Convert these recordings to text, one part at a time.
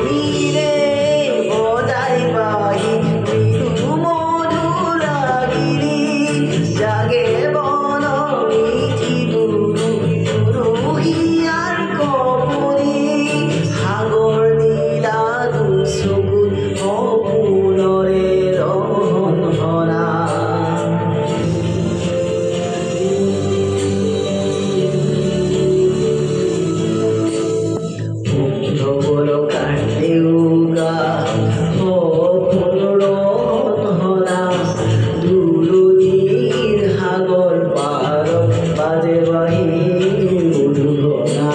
নীৰে বজাই বাহি মৃদু মধুৰাগিৰি জাগে বন মিঠি গুৰু ৰুহিয়াৰ কপুৰি সাগৰ নীলা দুচকুত সপোনৰে ৰহন হৰা দেউগা সপোন ৰহন হৰা দুলনিৰ সাগৰ পাৰত বাজে বাহি মধুৰা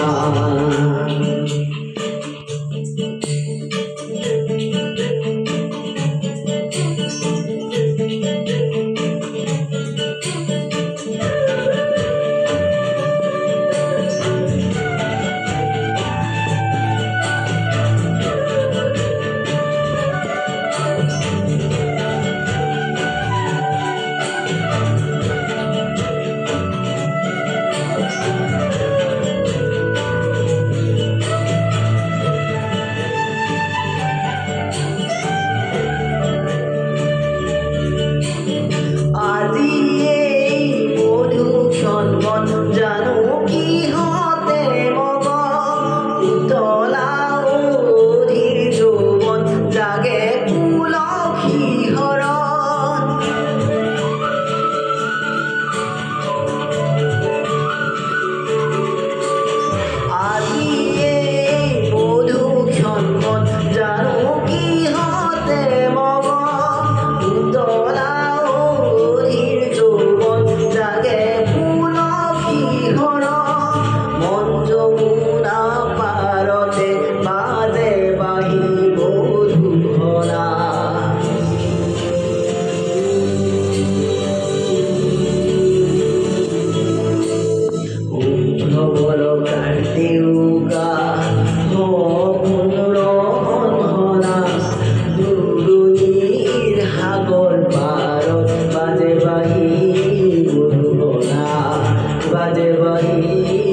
আজি এই মধুক্ষণ মন জানো কিহতে মগ উতলা অধীৰ যৌৱন জাগে পুলসী হৰণ আজি এই মধুক্ষণ মন জানো কিহতে মগ উতলা জাগে পুলসী হৰণ মন যমুনা পাৰতে বাজে বাহি মধুৰা শুভ্ৰবলকাৰ দেউগা সপোন ৰহন হৰা দুলনিৰ সাগৰ পাৰত বাজে বাহি মধুৰা বাজে বাহি